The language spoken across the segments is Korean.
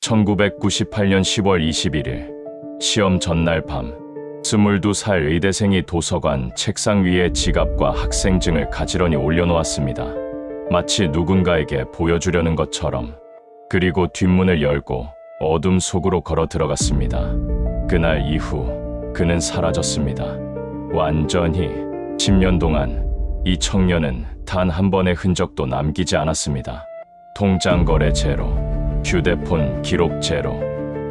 1998년 10월 21일 시험 전날 밤 22살 의대생이 도서관 책상 위에 지갑과 학생증을 가지런히 올려놓았습니다. 마치 누군가에게 보여주려는 것처럼. 그리고 뒷문을 열고 어둠 속으로 걸어 들어갔습니다. 그날 이후 그는 사라졌습니다. 완전히. 10년 동안 이 청년은 단 한 번의 흔적도 남기지 않았습니다. 통장 거래 제로, 휴대폰 기록 제로,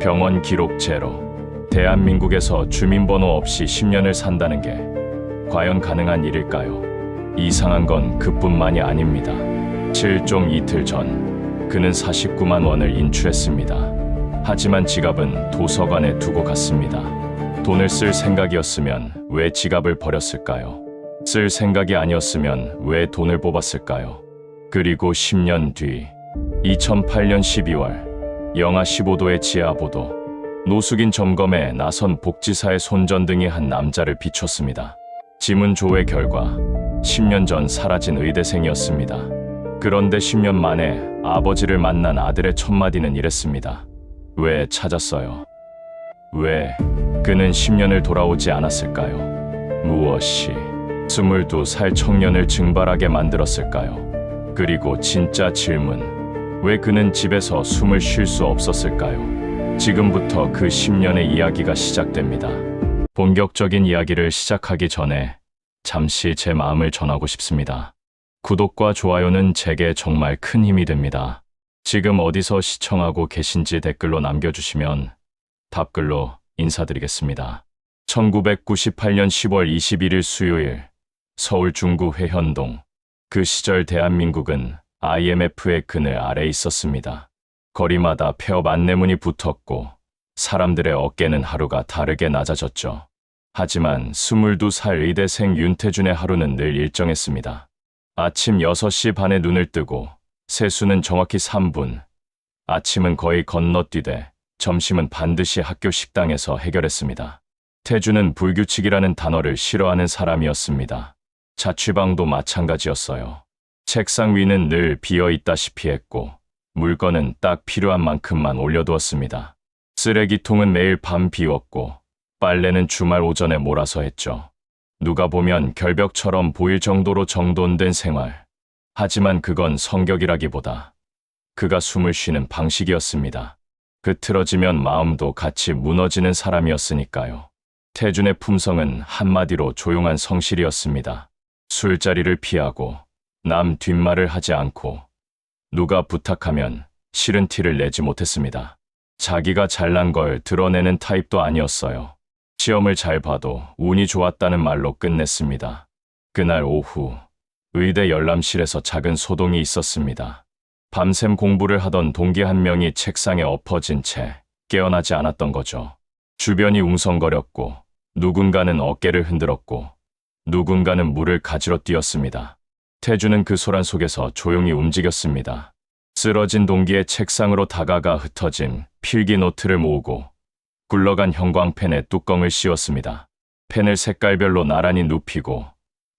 병원 기록 제로. 대한민국에서 주민번호 없이 10년을 산다는 게 과연 가능한 일일까요? 이상한 건 그뿐만이 아닙니다. 실종 이틀 전 그는 49만 원을 인출했습니다. 하지만 지갑은 도서관에 두고 갔습니다. 돈을 쓸 생각이었으면 왜 지갑을 버렸을까요? 쓸 생각이 아니었으면 왜 돈을 뽑았을까요? 그리고 10년 뒤 2008년 12월 영하 15도의 지하보도. 노숙인 점검에 나선 복지사의 손전등이 한 남자를 비췄습니다. 지문 조회 결과 10년 전 사라진 의대생이었습니다. 그런데 10년 만에 아버지를 만난 아들의 첫마디는 이랬습니다. 왜 찾았어요? 왜 그는 10년을 돌아오지 않았을까요? 무엇이 22살 청년을 증발하게 만들었을까요? 그리고 진짜 질문, 왜 그는 집에서 숨을 쉴 수 없었을까요? 지금부터 그 10년의 이야기가 시작됩니다. 본격적인 이야기를 시작하기 전에 잠시 제 마음을 전하고 싶습니다. 구독과 좋아요는 제게 정말 큰 힘이 됩니다. 지금 어디서 시청하고 계신지 댓글로 남겨주시면 답글로 인사드리겠습니다. 1998년 10월 21일 수요일 서울 중구 회현동. 그 시절 대한민국은 IMF의 그늘 아래 있었습니다. 거리마다 폐업 안내문이 붙었고 사람들의 어깨는 하루가 다르게 낮아졌죠. 하지만 22살 의대생 윤태준의 하루는 늘 일정했습니다. 아침 6시 반에 눈을 뜨고 세수는 정확히 3분. 아침은 거의 건너뛰되 점심은 반드시 학교 식당에서 해결했습니다. 태준은 불규칙이라는 단어를 싫어하는 사람이었습니다. 자취방도 마찬가지였어요. 책상 위는 늘 비어있다시피 했고 물건은 딱 필요한 만큼만 올려두었습니다. 쓰레기통은 매일 밤 비웠고 빨래는 주말 오전에 몰아서 했죠. 누가 보면 결벽처럼 보일 정도로 정돈된 생활. 하지만 그건 성격이라기보다 그가 숨을 쉬는 방식이었습니다. 흐트러지면 마음도 같이 무너지는 사람이었으니까요. 태준의 품성은 한마디로 조용한 성실이었습니다. 술자리를 피하고 남 뒷말을 하지 않고 누가 부탁하면 싫은 티를 내지 못했습니다. 자기가 잘난 걸 드러내는 타입도 아니었어요. 시험을 잘 봐도 운이 좋았다는 말로 끝냈습니다. 그날 오후 의대 열람실에서 작은 소동이 있었습니다. 밤샘 공부를 하던 동기 한 명이 책상에 엎어진 채 깨어나지 않았던 거죠. 주변이 웅성거렸고 누군가는 어깨를 흔들었고 누군가는 물을 가지러 뛰었습니다. 태준은 그 소란 속에서 조용히 움직였습니다. 쓰러진 동기의 책상으로 다가가 흩어진 필기 노트를 모으고 굴러간 형광펜에 뚜껑을 씌웠습니다. 펜을 색깔별로 나란히 눕히고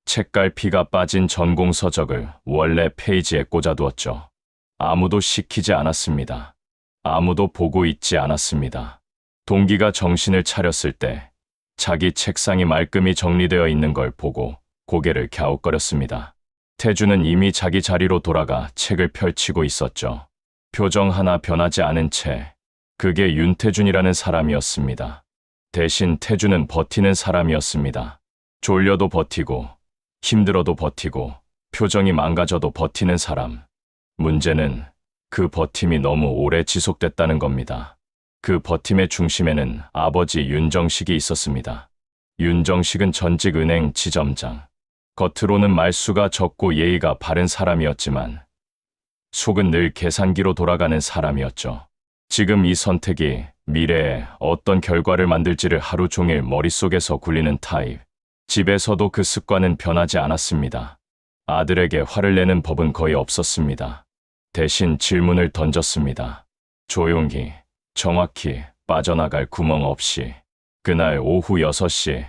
책갈피가 빠진 전공 서적을 원래 페이지에 꽂아두었죠. 아무도 시키지 않았습니다. 아무도 보고 있지 않았습니다. 동기가 정신을 차렸을 때 자기 책상이 말끔히 정리되어 있는 걸 보고 고개를 갸웃거렸습니다. 태준은 이미 자기 자리로 돌아가 책을 펼치고 있었죠. 표정 하나 변하지 않은 채. 그게 윤태준이라는 사람이었습니다. 대신 태준은 버티는 사람이었습니다. 졸려도 버티고 힘들어도 버티고 표정이 망가져도 버티는 사람. 문제는 그 버팀이 너무 오래 지속됐다는 겁니다. 그 버팀의 중심에는 아버지 윤정식이 있었습니다. 윤정식은 전직 은행 지점장. 겉으로는 말수가 적고 예의가 바른 사람이었지만 속은 늘 계산기로 돌아가는 사람이었죠. 지금 이 선택이 미래에 어떤 결과를 만들지를 하루 종일 머릿속에서 굴리는 타입. 집에서도 그 습관은 변하지 않았습니다. 아들에게 화를 내는 법은 거의 없었습니다. 대신 질문을 던졌습니다. 조용히, 정확히, 빠져나갈 구멍 없이. 그날 오후 6시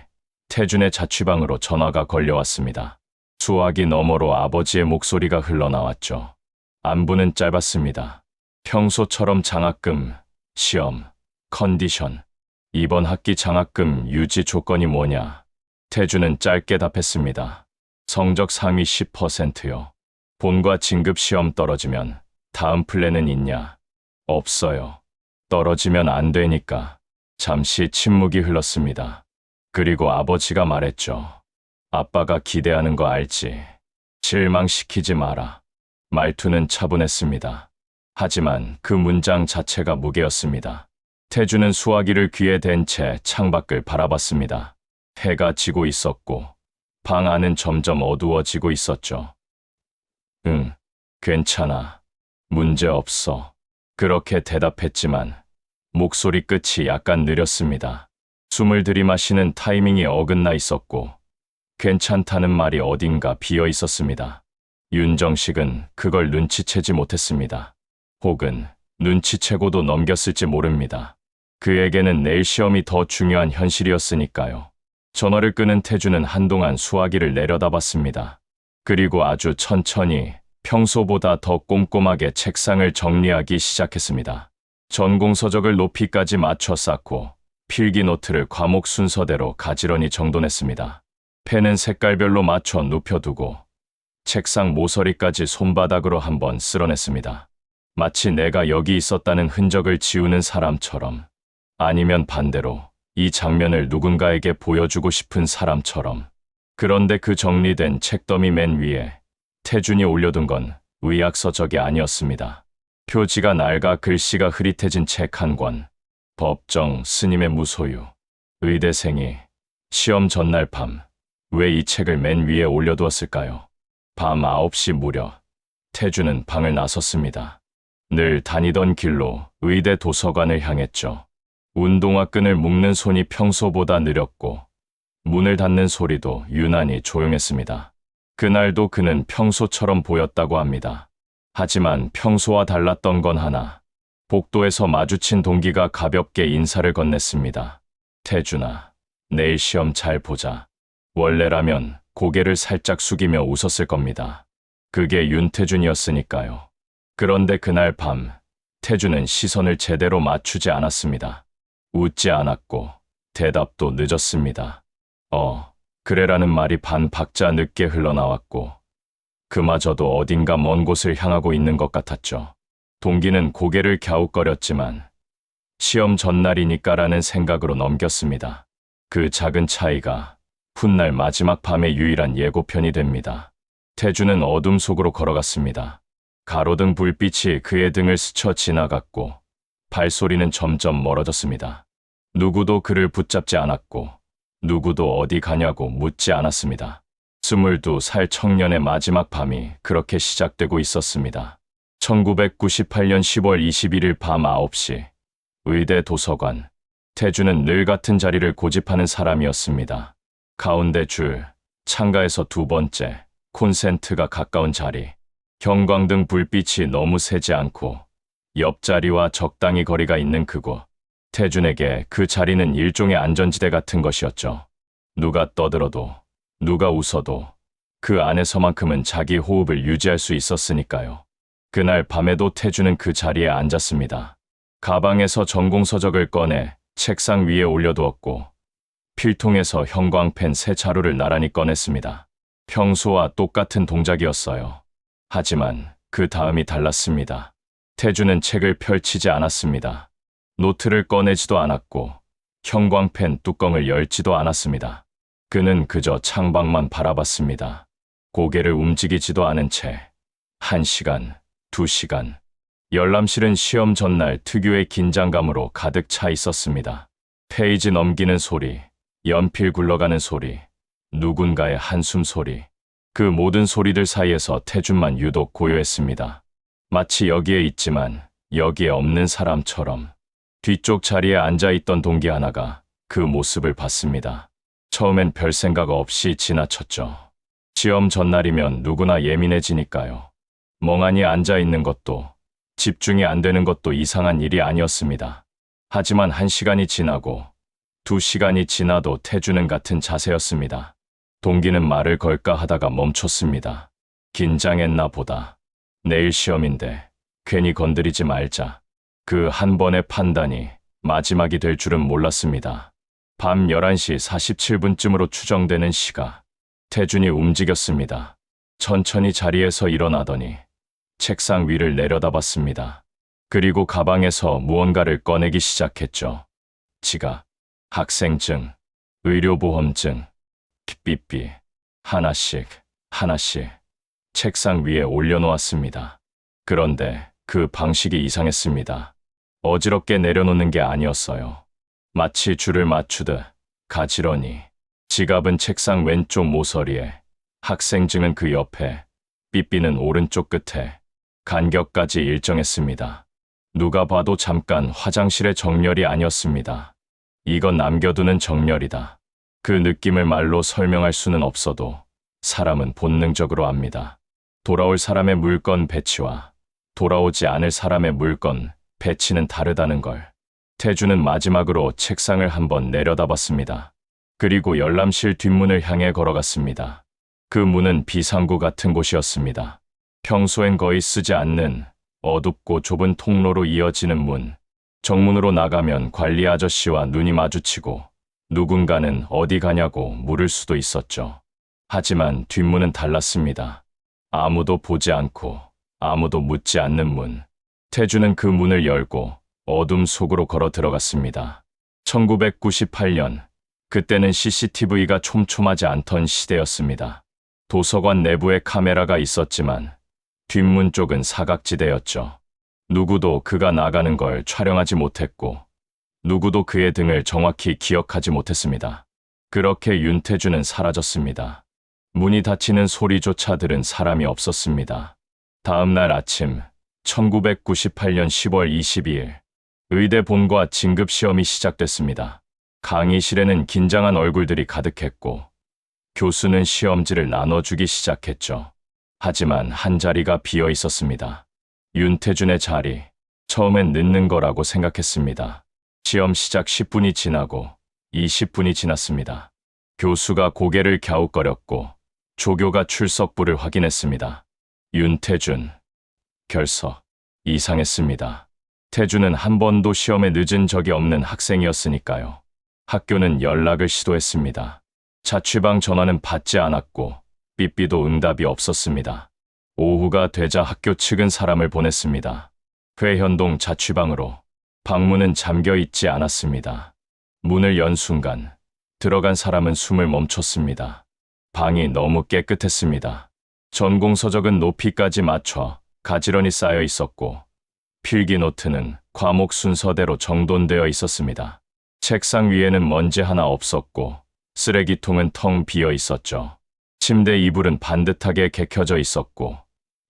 태준의 자취방으로 전화가 걸려왔습니다. 수화기 너머로 아버지의 목소리가 흘러나왔죠. 안부는 짧았습니다. 평소처럼 장학금 시험, 컨디션, 이번 학기 장학금 유지 조건이 뭐냐? 태주는 짧게 답했습니다. 성적 상위 10%요. 본과 진급 시험 떨어지면 다음 플랜은 있냐? 없어요. 떨어지면 안 되니까. 잠시 침묵이 흘렀습니다. 그리고 아버지가 말했죠. 아빠가 기대하는 거 알지? 실망시키지 마라. 말투는 차분했습니다. 하지만 그 문장 자체가 무게였습니다. 태주는 수화기를 귀에 댄 채 창밖을 바라봤습니다. 해가 지고 있었고 방 안은 점점 어두워지고 있었죠. 응, 괜찮아. 문제 없어. 그렇게 대답했지만 목소리 끝이 약간 느렸습니다. 숨을 들이마시는 타이밍이 어긋나 있었고 괜찮다는 말이 어딘가 비어 있었습니다. 윤정식은 그걸 눈치채지 못했습니다. 혹은 눈치채고도 넘겼을지 모릅니다. 그에게는 내일 시험이 더 중요한 현실이었으니까요. 전화를 끄는 태주는 한동안 수화기를 내려다봤습니다. 그리고 아주 천천히 평소보다 더 꼼꼼하게 책상을 정리하기 시작했습니다. 전공서적을 높이까지 맞춰 쌓고 필기 노트를 과목 순서대로 가지런히 정돈했습니다. 펜은 색깔별로 맞춰 눕혀두고 책상 모서리까지 손바닥으로 한번 쓸어냈습니다. 마치 내가 여기 있었다는 흔적을 지우는 사람처럼, 아니면 반대로 이 장면을 누군가에게 보여주고 싶은 사람처럼. 그런데 그 정리된 책더미 맨 위에 태준이 올려둔 건 의학서적이 아니었습니다. 표지가 낡아 글씨가 흐릿해진 책 한 권. 법정 스님의 무소유. 의대생이 시험 전날 밤 왜 이 책을 맨 위에 올려두었을까요? 밤 9시 무렵 태주는 방을 나섰습니다. 늘 다니던 길로 의대 도서관을 향했죠. 운동화 끈을 묶는 손이 평소보다 느렸고 문을 닫는 소리도 유난히 조용했습니다. 그날도 그는 평소처럼 보였다고 합니다. 하지만 평소와 달랐던 건 하나. 복도에서 마주친 동기가 가볍게 인사를 건넸습니다. 태준아, 내일 시험 잘 보자. 원래라면 고개를 살짝 숙이며 웃었을 겁니다. 그게 윤태준이었으니까요. 그런데 그날 밤 태준은 시선을 제대로 맞추지 않았습니다. 웃지 않았고 대답도 늦었습니다. 그래라는 말이 반 박자 늦게 흘러나왔고 그마저도 어딘가 먼 곳을 향하고 있는 것 같았죠. 동기는 고개를 갸웃거렸지만 시험 전날이니까라는 생각으로 넘겼습니다. 그 작은 차이가 훗날 마지막 밤의 유일한 예고편이 됩니다. 태주는 어둠 속으로 걸어갔습니다. 가로등 불빛이 그의 등을 스쳐 지나갔고 발소리는 점점 멀어졌습니다. 누구도 그를 붙잡지 않았고 누구도 어디 가냐고 묻지 않았습니다. 22살 청년의 마지막 밤이 그렇게 시작되고 있었습니다. 1998년 10월 21일 밤 9시 의대 도서관. 태주는 늘 같은 자리를 고집하는 사람이었습니다. 가운데 줄, 창가에서 두 번째, 콘센트가 가까운 자리. 형광등 불빛이 너무 세지 않고 옆자리와 적당히 거리가 있는 그곳. 태준에게 그 자리는 일종의 안전지대 같은 것이었죠. 누가 떠들어도, 누가 웃어도 그 안에서만큼은 자기 호흡을 유지할 수 있었으니까요. 그날 밤에도 태준은 그 자리에 앉았습니다. 가방에서 전공서적을 꺼내 책상 위에 올려두었고 필통에서 형광펜 세 자루를 나란히 꺼냈습니다. 평소와 똑같은 동작이었어요. 하지만 그 다음이 달랐습니다. 태준은 책을 펼치지 않았습니다. 노트를 꺼내지도 않았고 형광펜 뚜껑을 열지도 않았습니다. 그는 그저 창밖만 바라봤습니다. 고개를 움직이지도 않은 채 1시간, 2시간. 열람실은 시험 전날 특유의 긴장감으로 가득 차 있었습니다. 페이지 넘기는 소리, 연필 굴러가는 소리, 누군가의 한숨 소리. 그 모든 소리들 사이에서 태준만 유독 고요했습니다. 마치 여기에 있지만 여기에 없는 사람처럼. 뒤쪽 자리에 앉아있던 동기 하나가 그 모습을 봤습니다. 처음엔 별 생각 없이 지나쳤죠. 시험 전날이면 누구나 예민해지니까요. 멍하니 앉아있는 것도, 집중이 안 되는 것도 이상한 일이 아니었습니다. 하지만 1시간이 지나고 2시간이 지나도 태준은 같은 자세였습니다. 동기는 말을 걸까 하다가 멈췄습니다. 긴장했나 보다. 내일 시험인데 괜히 건드리지 말자. 그 한 번의 판단이 마지막이 될 줄은 몰랐습니다. 밤 11시 47분쯤으로 추정되는 시각, 태준이 움직였습니다. 천천히 자리에서 일어나더니 책상 위를 내려다봤습니다. 그리고 가방에서 무언가를 꺼내기 시작했죠. 지갑, 학생증, 의료보험증, 삐삐, 하나씩 책상 위에 올려놓았습니다. 그런데 그 방식이 이상했습니다. 어지럽게 내려놓는 게 아니었어요. 마치 줄을 맞추듯 가지런히. 지갑은 책상 왼쪽 모서리에, 학생증은 그 옆에, 삐삐는 오른쪽 끝에. 간격까지 일정했습니다. 누가 봐도 잠깐 화장실의 정렬이 아니었습니다. 이건 남겨두는 정렬이다. 그 느낌을 말로 설명할 수는 없어도 사람은 본능적으로 압니다. 돌아올 사람의 물건 배치와 돌아오지 않을 사람의 물건 배치는 다르다는 걸. 태준은 마지막으로 책상을 한번 내려다봤습니다. 그리고 열람실 뒷문을 향해 걸어갔습니다. 그 문은 비상구 같은 곳이었습니다. 평소엔 거의 쓰지 않는 어둡고 좁은 통로로 이어지는 문. 정문으로 나가면 관리 아저씨와 눈이 마주치고 누군가는 어디 가냐고 물을 수도 있었죠. 하지만 뒷문은 달랐습니다. 아무도 보지 않고 아무도 묻지 않는 문. 태준은 그 문을 열고 어둠 속으로 걸어 들어갔습니다. 1998년, 그때는 CCTV가 촘촘하지 않던 시대였습니다. 도서관 내부에 카메라가 있었지만 뒷문 쪽은 사각지대였죠. 누구도 그가 나가는 걸 촬영하지 못했고 누구도 그의 등을 정확히 기억하지 못했습니다. 그렇게 윤태준은 사라졌습니다. 문이 닫히는 소리조차 들은 사람이 없었습니다. 다음 날 아침 1998년 10월 22일 의대 본과 진급시험이 시작됐습니다. 강의실에는 긴장한 얼굴들이 가득했고 교수는 시험지를 나눠주기 시작했죠. 하지만 한 자리가 비어 있었습니다. 윤태준의 자리. 처음엔 늦는 거라고 생각했습니다. 시험 시작 10분이 지나고 20분이 지났습니다. 교수가 고개를 갸웃거렸고 조교가 출석부를 확인했습니다. 윤태준. 결석. 이상했습니다. 태준은 한 번도 시험에 늦은 적이 없는 학생이었으니까요. 학교는 연락을 시도했습니다. 자취방 전화는 받지 않았고 삐삐도 응답이 없었습니다. 오후가 되자 학교 측은 사람을 보냈습니다. 회현동 자취방으로. 방문은 잠겨 있지 않았습니다. 문을 연 순간 들어간 사람은 숨을 멈췄습니다. 방이 너무 깨끗했습니다. 전공서적은 높이까지 맞춰 가지런히 쌓여 있었고 필기 노트는 과목 순서대로 정돈되어 있었습니다. 책상 위에는 먼지 하나 없었고 쓰레기통은 텅 비어 있었죠. 침대 이불은 반듯하게 개켜져 있었고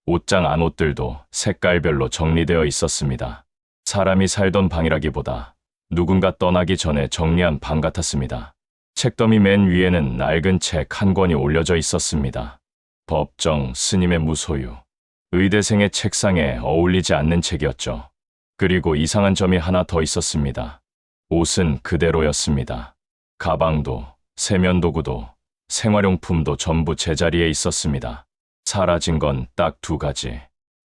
옷장 안옷들도 색깔별로 정리되어 있었습니다. 사람이 살던 방이라기보다 누군가 떠나기 전에 정리한 방 같았습니다. 책더미 맨 위에는 낡은 책 한 권이 올려져 있었습니다. 법정 스님의 무소유. 의대생의 책상에 어울리지 않는 책이었죠. 그리고 이상한 점이 하나 더 있었습니다. 옷은 그대로였습니다. 가방도, 세면도구도, 생활용품도 전부 제자리에 있었습니다. 사라진 건 딱 두 가지.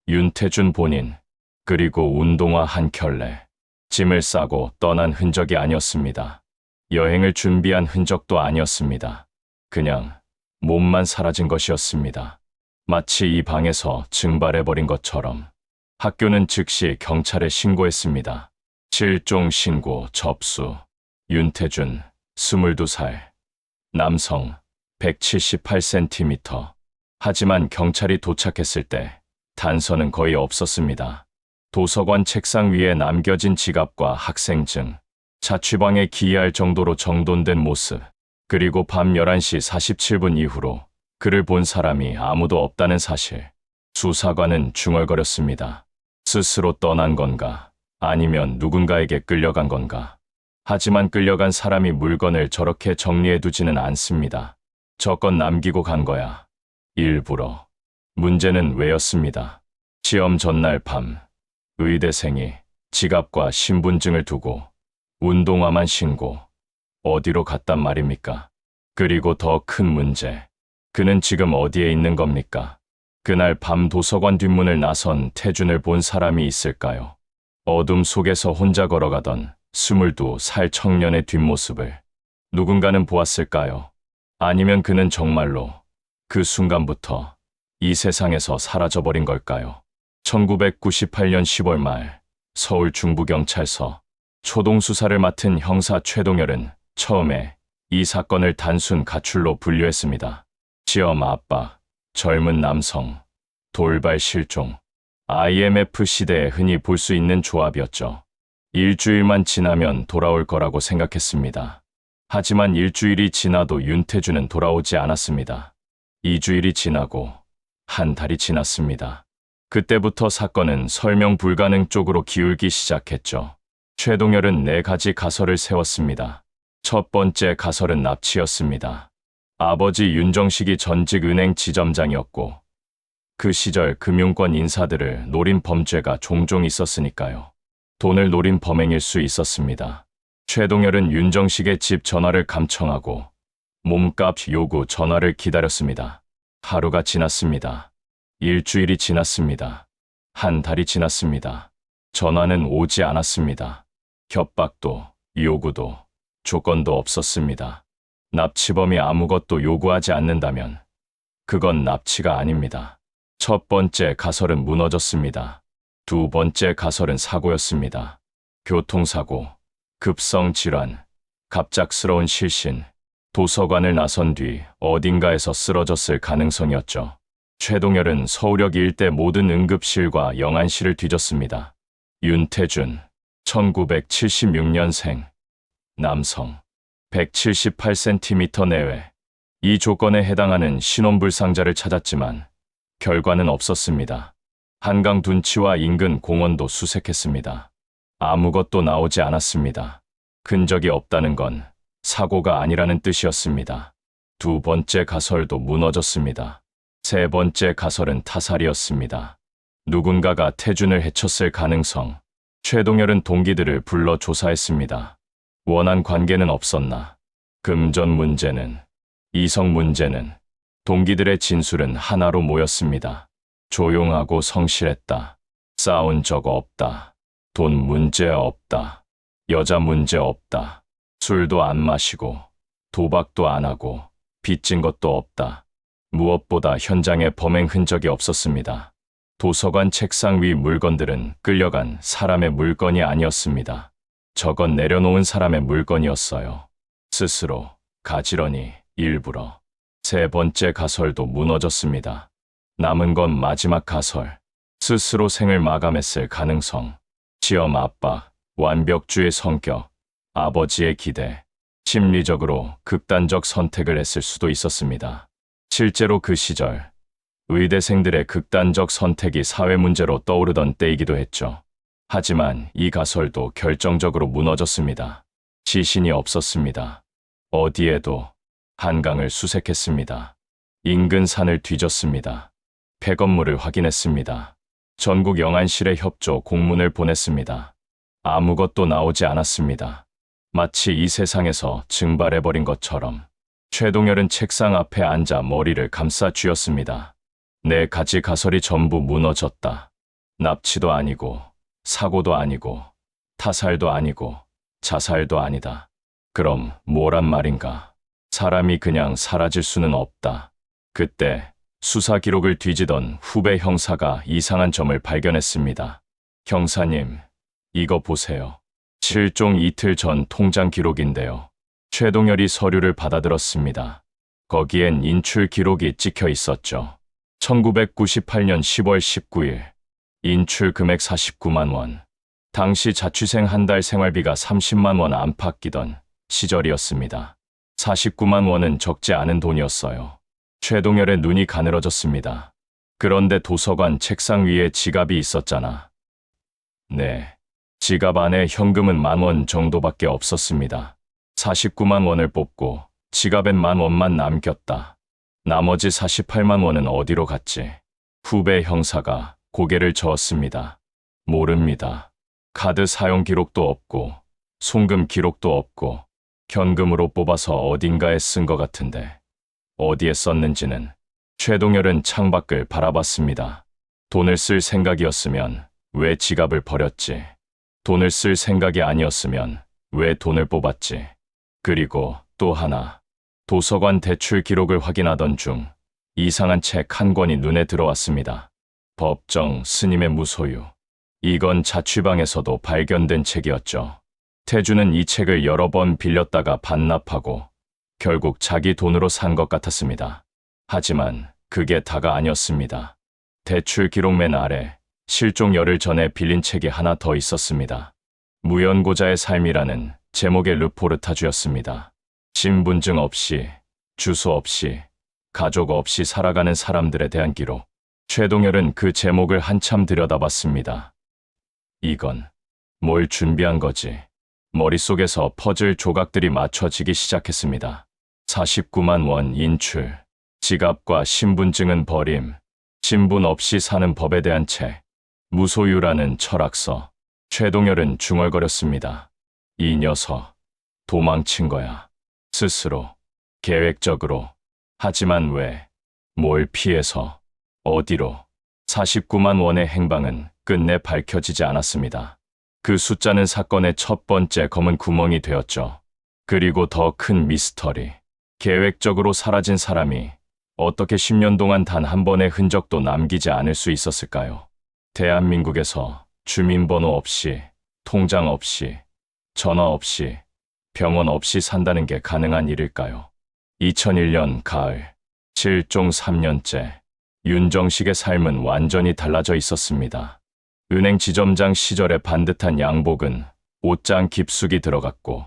윤태준 본인, 그리고 운동화 한 켤레. 짐을 싸고 떠난 흔적이 아니었습니다. 여행을 준비한 흔적도 아니었습니다. 그냥 몸만 사라진 것이었습니다. 마치 이 방에서 증발해버린 것처럼. 학교는 즉시 경찰에 신고했습니다. 실종 신고 접수. 윤태준, 22살. 남성, 178cm. 하지만 경찰이 도착했을 때 단서는 거의 없었습니다. 도서관 책상 위에 남겨진 지갑과 학생증, 자취방에 기이할 정도로 정돈된 모습, 그리고 밤 11시 47분 이후로 그를 본 사람이 아무도 없다는 사실. 수사관은 중얼거렸습니다. 스스로 떠난 건가? 아니면 누군가에게 끌려간 건가? 하지만 끌려간 사람이 물건을 저렇게 정리해두지는 않습니다. 저건 남기고 간 거야. 일부러. 문제는 왜였습니다. 시험 전날 밤, 의대생이 지갑과 신분증을 두고 운동화만 신고 어디로 갔단 말입니까? 그리고 더 큰 문제. 그는 지금 어디에 있는 겁니까? 그날 밤 도서관 뒷문을 나선 태준을 본 사람이 있을까요? 어둠 속에서 혼자 걸어가던 22살 청년의 뒷모습을 누군가는 보았을까요? 아니면 그는 정말로 그 순간부터 이 세상에서 사라져버린 걸까요? 1998년 10월 말 서울 중부경찰서 초동수사를 맡은 형사 최동열은 처음에 이 사건을 단순 가출로 분류했습니다. 시험 압박, 젊은 남성, 돌발 실종, IMF 시대에 흔히 볼 수 있는 조합이었죠. 일주일만 지나면 돌아올 거라고 생각했습니다. 하지만 일주일이 지나도 윤태준은 돌아오지 않았습니다. 2주일이 지나고 한 달이 지났습니다. 그때부터 사건은 설명 불가능 쪽으로 기울기 시작했죠. 최동열은 4가지 가설을 세웠습니다. 첫 번째 가설은 납치였습니다. 아버지 윤정식이 전직 은행 지점장이었고 그 시절 금융권 인사들을 노린 범죄가 종종 있었으니까요. 돈을 노린 범행일 수 있었습니다. 최동열은 윤정식의 집 전화를 감청하고 몸값 요구 전화를 기다렸습니다. 하루가 지났습니다. 일주일이 지났습니다. 한 달이 지났습니다. 전화는 오지 않았습니다. 협박도, 요구도, 조건도 없었습니다. 납치범이 아무것도 요구하지 않는다면 그건 납치가 아닙니다. 첫 번째 가설은 무너졌습니다. 두 번째 가설은 사고였습니다. 교통사고, 급성질환, 갑작스러운 실신, 도서관을 나선 뒤 어딘가에서 쓰러졌을 가능성이었죠. 최동열은 서울역 일대 모든 응급실과 영안실을 뒤졌습니다. 윤태준, 1976년생, 남성, 178cm 내외. 이 조건에 해당하는 신원불상자를 찾았지만 결과는 없었습니다. 한강 둔치와 인근 공원도 수색했습니다. 아무것도 나오지 않았습니다. 흔적이 없다는 건 사고가 아니라는 뜻이었습니다. 두 번째 가설도 무너졌습니다. 세 번째 가설은 타살이었습니다. 누군가가 태준을 해쳤을 가능성. 최동열은 동기들을 불러 조사했습니다. 원한 관계는 없었나? 금전 문제는, 이성 문제는, 동기들의 진술은 하나로 모였습니다. 조용하고 성실했다. 싸운 적 없다. 돈 문제 없다. 여자 문제 없다. 술도 안 마시고 도박도 안 하고 빚진 것도 없다. 무엇보다 현장에 범행 흔적이 없었습니다. 도서관 책상 위 물건들은 끌려간 사람의 물건이 아니었습니다. 저건 내려놓은 사람의 물건이었어요. 스스로, 가지런히, 일부러. 세 번째 가설도 무너졌습니다. 남은 건 마지막 가설. 스스로 생을 마감했을 가능성. 시험 압박, 완벽주의 성격, 아버지의 기대, 심리적으로 극단적 선택을 했을 수도 있었습니다. 실제로 그 시절, 의대생들의 극단적 선택이 사회 문제로 떠오르던 때이기도 했죠. 하지만 이 가설도 결정적으로 무너졌습니다. 시신이 없었습니다. 어디에도. 한강을 수색했습니다. 인근 산을 뒤졌습니다. 폐건물을 확인했습니다. 전국 영안실에 협조 공문을 보냈습니다. 아무것도 나오지 않았습니다. 마치 이 세상에서 증발해버린 것처럼. 최동열은 책상 앞에 앉아 머리를 감싸 쥐었습니다. 4가지 가설이 전부 무너졌다. 납치도 아니고, 사고도 아니고, 타살도 아니고, 자살도 아니다. 그럼 뭐란 말인가? 사람이 그냥 사라질 수는 없다. 그때 수사 기록을 뒤지던 후배 형사가 이상한 점을 발견했습니다. 형사님, 이거 보세요. 실종 이틀 전 통장 기록인데요. 최동열이 서류를 받아들었습니다. 거기엔 인출 기록이 찍혀 있었죠. 1998년 10월 19일, 인출 금액 49만 원. 당시 자취생 한 달 생활비가 30만 원 안팎이던 시절이었습니다. 49만 원은 적지 않은 돈이었어요. 최동열의 눈이 가늘어졌습니다. 그런데 도서관 책상 위에 지갑이 있었잖아. 네, 지갑 안에 현금은 10,000원 정도밖에 없었습니다. 49만 원을 뽑고 지갑엔 10,000원만 남겼다. 나머지 48만 원은 어디로 갔지? 후배 형사가 고개를 저었습니다. 모릅니다. 카드 사용 기록도 없고 송금 기록도 없고 현금으로 뽑아서 어딘가에 쓴 것 같은데 어디에 썼는지는. 최동열은 창밖을 바라봤습니다. 돈을 쓸 생각이었으면 왜 지갑을 버렸지? 돈을 쓸 생각이 아니었으면 왜 돈을 뽑았지? 그리고 또 하나, 도서관 대출 기록을 확인하던 중 이상한 책 한 권이 눈에 들어왔습니다. 법정 스님의 무소유. 이건 자취방에서도 발견된 책이었죠. 태주는 이 책을 여러 번 빌렸다가 반납하고 결국 자기 돈으로 산 것 같았습니다. 하지만 그게 다가 아니었습니다. 대출 기록 맨 아래 실종 열흘 전에 빌린 책이 하나 더 있었습니다. 무연고자의 삶이라는 제목의 르포르타주였습니다. 신분증 없이, 주소 없이, 가족 없이 살아가는 사람들에 대한 기록. 최동열은 그 제목을 한참 들여다봤습니다. 이건 뭘 준비한 거지? 머릿속에서 퍼즐 조각들이 맞춰지기 시작했습니다. 49만 원 인출, 지갑과 신분증은 버림, 신분 없이 사는 법에 대한 책, 무소유라는 철학서. 최동열은 중얼거렸습니다. 이 녀석, 도망친 거야. 스스로, 계획적으로. 하지만 왜, 뭘 피해서, 어디로. 49만 원의 행방은 끝내 밝혀지지 않았습니다. 그 숫자는 사건의 첫 번째 검은 구멍이 되었죠. 그리고 더 큰 미스터리. 계획적으로 사라진 사람이 어떻게 10년 동안 단 한 번의 흔적도 남기지 않을 수 있었을까요? 대한민국에서 주민번호 없이, 통장 없이, 전화 없이, 병원 없이 산다는 게 가능한 일일까요? 2001년 가을, 실종 3년째, 윤정식의 삶은 완전히 달라져 있었습니다. 은행 지점장 시절의 반듯한 양복은 옷장 깊숙이 들어갔고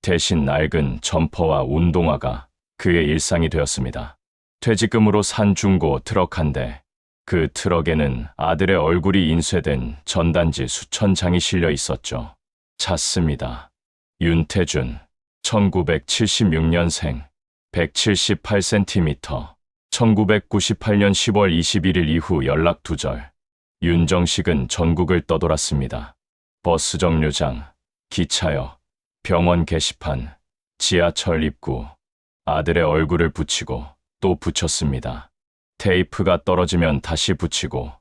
대신 낡은 점퍼와 운동화가 그의 일상이 되었습니다. 퇴직금으로 산 중고 트럭 한 대, 그 트럭에는 아들의 얼굴이 인쇄된 전단지 수천 장이 실려 있었죠. 찾습니다. 윤태준, 1976년생, 178cm, 1998년 10월 21일 이후 연락 두절. 윤정식은 전국을 떠돌았습니다. 버스 정류장, 기차역, 병원 게시판, 지하철 입구, 아들의 얼굴을 붙이고 또 붙였습니다. 테이프가 떨어지면 다시 붙이고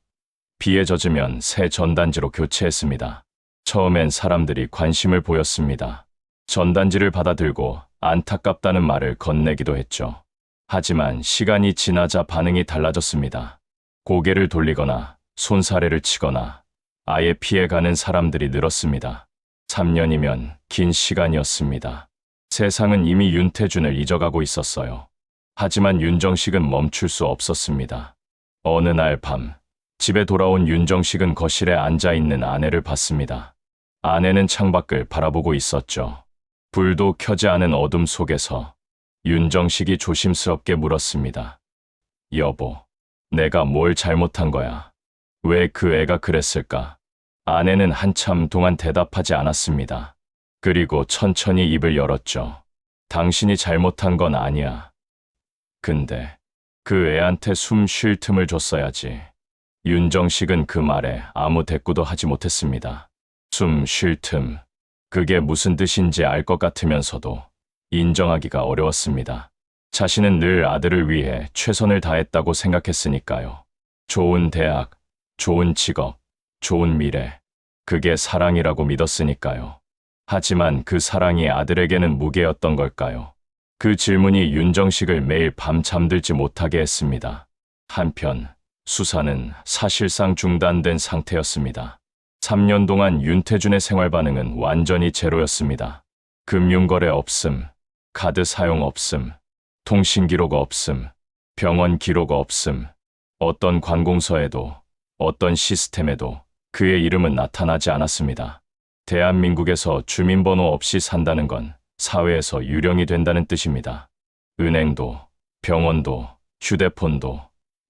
비에 젖으면 새 전단지로 교체했습니다. 처음엔 사람들이 관심을 보였습니다. 전단지를 받아들고 안타깝다는 말을 건네기도 했죠. 하지만 시간이 지나자 반응이 달라졌습니다. 고개를 돌리거나 손사래를 치거나 아예 피해가는 사람들이 늘었습니다. 3년이면 긴 시간이었습니다. 세상은 이미 윤태준을 잊어가고 있었어요. 하지만 윤정식은 멈출 수 없었습니다. 어느 날 밤, 집에 돌아온 윤정식은 거실에 앉아있는 아내를 봤습니다. 아내는 창밖을 바라보고 있었죠. 불도 켜지 않은 어둠 속에서 윤정식이 조심스럽게 물었습니다. 여보, 내가 뭘 잘못한 거야? 왜 그 애가 그랬을까? 아내는 한참 동안 대답하지 않았습니다. 그리고 천천히 입을 열었죠. 당신이 잘못한 건 아니야. 근데 그 애한테 숨 쉴 틈을 줬어야지. 윤정식은 그 말에 아무 대꾸도 하지 못했습니다. 숨 쉴 틈. 그게 무슨 뜻인지 알 것 같으면서도 인정하기가 어려웠습니다. 자신은 늘 아들을 위해 최선을 다했다고 생각했으니까요. 좋은 대학, 좋은 직업, 좋은 미래. 그게 사랑이라고 믿었으니까요. 하지만 그 사랑이 아들에게는 무게였던 걸까요? 그 질문이 윤정식을 매일 밤 잠들지 못하게 했습니다. 한편 수사는 사실상 중단된 상태였습니다. 3년 동안 윤태준의 생활 반응은 완전히 제로였습니다. 금융거래 없음, 카드 사용 없음, 통신 기록 없음, 병원 기록 없음, 어떤 관공서에도, 어떤 시스템에도 그의 이름은 나타나지 않았습니다. 대한민국에서 주민번호 없이 산다는 건 사회에서 유령이 된다는 뜻입니다. 은행도, 병원도, 휴대폰도,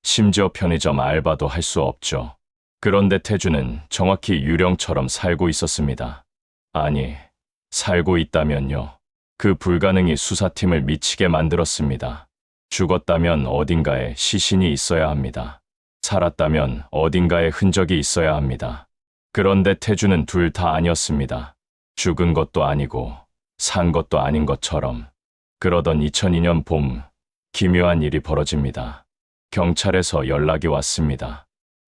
심지어 편의점 알바도 할 수 없죠. 그런데 태주는 정확히 유령처럼 살고 있었습니다. 아니, 살고 있다면요. 그 불가능이 수사팀을 미치게 만들었습니다. 죽었다면 어딘가에 시신이 있어야 합니다. 살았다면 어딘가에 흔적이 있어야 합니다. 그런데 태주는 둘 다 아니었습니다. 죽은 것도 아니고 산 것도 아닌 것처럼. 그러던 2002년 봄, 기묘한 일이 벌어집니다. 경찰에서 연락이 왔습니다.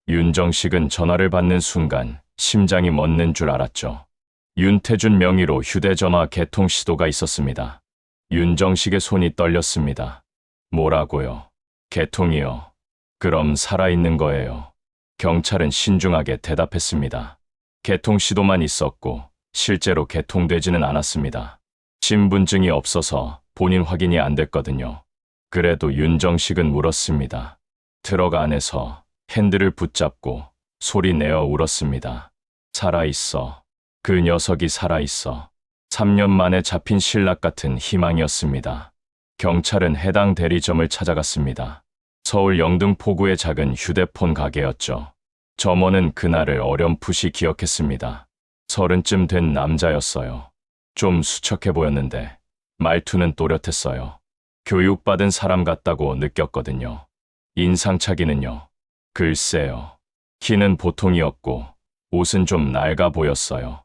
윤정식은 전화를 받는 순간 심장이 멎는 줄 알았죠. 윤태준 명의로 휴대전화 개통 시도가 있었습니다. 윤정식의 손이 떨렸습니다. 뭐라고요? 개통이요? 그럼 살아있는 거예요. 경찰은 신중하게 대답했습니다. 개통 시도만 있었고 실제로 개통되지는 않았습니다. 신분증이 없어서 본인 확인이 안 됐거든요. 그래도 윤정식은 울었습니다. 트럭 안에서 핸들을 붙잡고 소리 내어 울었습니다. 살아있어. 그 녀석이 살아있어. 3년 만에 잡힌 신락 같은 희망이었습니다. 경찰은 해당 대리점을 찾아갔습니다. 서울 영등포구의 작은 휴대폰 가게였죠. 점원은 그날을 어렴풋이 기억했습니다. 30쯤 된 남자였어요. 좀 수척해 보였는데 말투는 또렷했어요. 교육받은 사람 같다고 느꼈거든요. 인상착의는요. 글쎄요. 키는 보통이었고 옷은 좀 낡아 보였어요.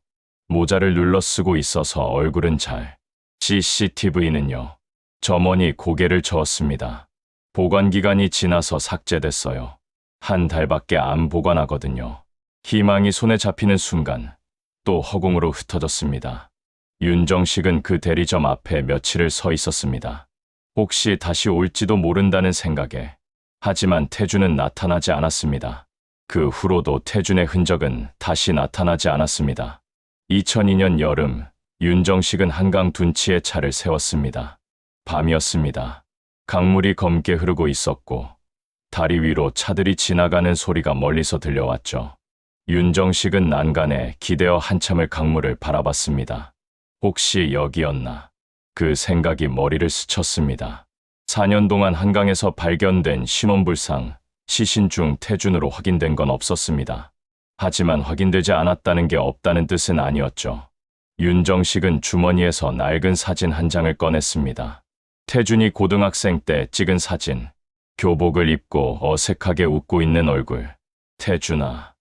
모자를 눌러 쓰고 있어서 얼굴은 잘. CCTV는요. 점원이 고개를 저었습니다. 보관기간이 지나서 삭제됐어요. 한 달밖에 안 보관하거든요. 희망이 손에 잡히는 순간 또 허공으로 흩어졌습니다. 윤정식은 그 대리점 앞에 며칠을 서 있었습니다. 혹시 다시 올지도 모른다는 생각에. 하지만 태준은 나타나지 않았습니다. 그 후로도 태준의 흔적은 다시 나타나지 않았습니다. 2002년 여름, 윤정식은 한강 둔치에 차를 세웠습니다. 밤이었습니다. 강물이 검게 흐르고 있었고 다리 위로 차들이 지나가는 소리가 멀리서 들려왔죠. 윤정식은 난간에 기대어 한참을 강물을 바라봤습니다. 혹시 여기였나? 그 생각이 머리를 스쳤습니다. 4년 동안 한강에서 발견된 신원불상, 시신 중 태준으로 확인된 건 없었습니다. 하지만 확인되지 않았다는 게 없다는 뜻은 아니었죠. 윤정식은 주머니에서 낡은 사진 한 장을 꺼냈습니다. 태준이 고등학생 때 찍은 사진. 교복을 입고 어색하게 웃고 있는 얼굴. 태준아,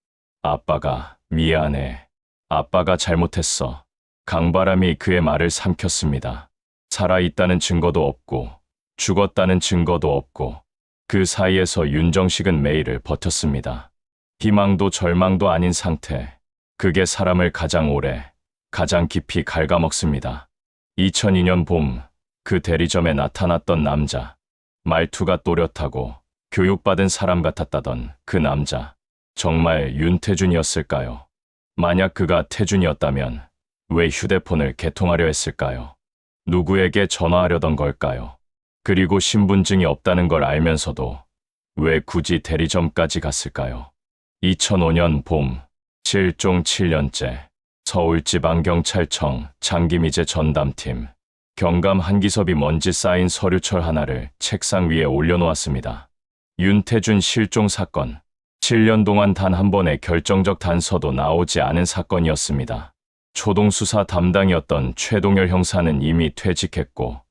아빠가 미안해. 아빠가 잘못했어. 강바람이 그의 말을 삼켰습니다. 살아있다는 증거도 없고 죽었다는 증거도 없고 그 사이에서 윤정식은 매일을 버텼습니다. 희망도 절망도 아닌 상태. 그게 사람을 가장 오래, 가장 깊이 갉아먹습니다. 2002년 봄, 그 대리점에 나타났던 남자. 말투가 또렷하고 교육받은 사람 같았다던 그 남자. 정말 윤태준이었을까요? 만약 그가 태준이었다면 왜 휴대폰을 개통하려 했을까요? 누구에게 전화하려던 걸까요? 그리고 신분증이 없다는 걸 알면서도 왜 굳이 대리점까지 갔을까요? 2005년 봄, 실종 7년째, 서울지방경찰청 장기미제 전담팀, 경감 한기섭이 먼지 쌓인 서류철 하나를 책상 위에 올려놓았습니다. 윤태준 실종 사건, 7년 동안 단 한 번의 결정적 단서도 나오지 않은 사건이었습니다. 초동수사 담당이었던 최동열 형사는 이미 퇴직했고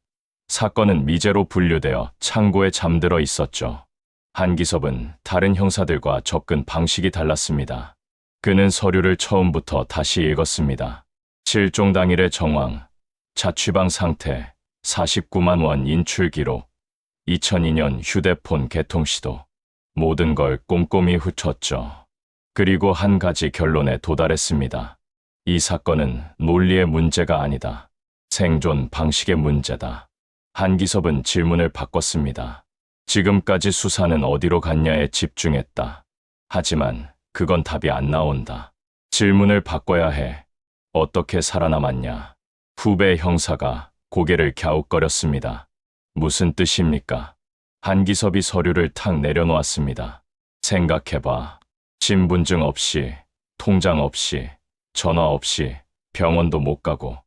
사건은 미제로 분류되어 창고에 잠들어 있었죠. 한기섭은 다른 형사들과 접근 방식이 달랐습니다. 그는 서류를 처음부터 다시 읽었습니다. 실종 당일의 정황, 자취방 상태, 49만 원 인출 기록, 2002년 휴대폰 개통 시도, 모든 걸 꼼꼼히 훑었죠. 그리고 한 가지 결론에 도달했습니다. 이 사건은 논리의 문제가 아니다. 생존 방식의 문제다. 한기섭은 질문을 바꿨습니다. 지금까지 수사는 어디로 갔냐에 집중했다. 하지만 그건 답이 안 나온다. 질문을 바꿔야 해. 어떻게 살아남았냐? 후배 형사가 고개를 갸웃거렸습니다. 무슨 뜻입니까? 한기섭이 서류를 탁 내려놓았습니다. 생각해봐. 신분증 없이, 통장 없이, 전화 없이 병원도 못 가고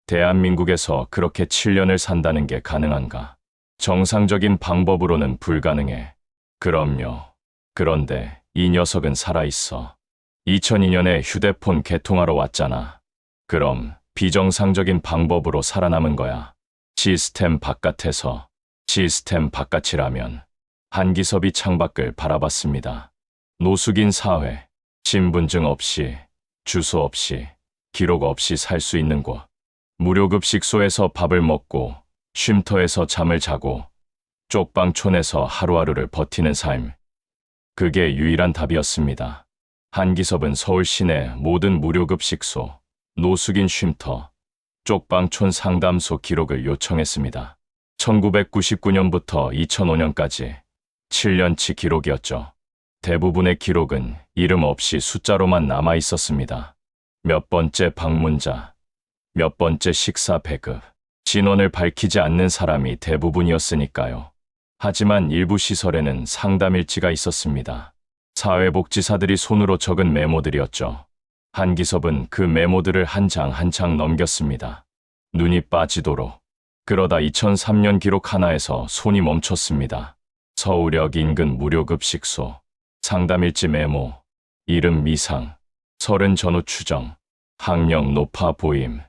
대한민국에서 그렇게 7년을 산다는 게 가능한가? 정상적인 방법으로는 불가능해. 그럼요. 그런데 이 녀석은 살아있어. 2002년에 휴대폰 개통하러 왔잖아. 그럼 비정상적인 방법으로 살아남은 거야. 시스템 바깥에서. 시스템 바깥이라면. 한기섭이 창밖을 바라봤습니다. 노숙인 사회. 신분증 없이, 주소 없이, 기록 없이 살 수 있는 곳. 무료급식소에서 밥을 먹고 쉼터에서 잠을 자고 쪽방촌에서 하루하루를 버티는 삶. 그게 유일한 답이었습니다. 한기섭은 서울 시내 모든 무료급식소, 노숙인 쉼터, 쪽방촌 상담소 기록을 요청했습니다. 1999년부터 2005년까지 7년치 기록이었죠. 대부분의 기록은 이름 없이 숫자로만 남아 있었습니다. 몇 번째 방문자, 몇 번째 식사 배급, 진원을 밝히지 않는 사람이 대부분이었으니까요. 하지만 일부 시설에는 상담일지가 있었습니다. 사회복지사들이 손으로 적은 메모들이었죠. 한기섭은 그 메모들을 한 장 한 장 넘겼습니다. 눈이 빠지도록. 그러다 2003년 기록 하나에서 손이 멈췄습니다. 서울역 인근 무료급식소, 상담일지 메모, 이름 미상, 서른 전후 추정, 학력 높아 보임,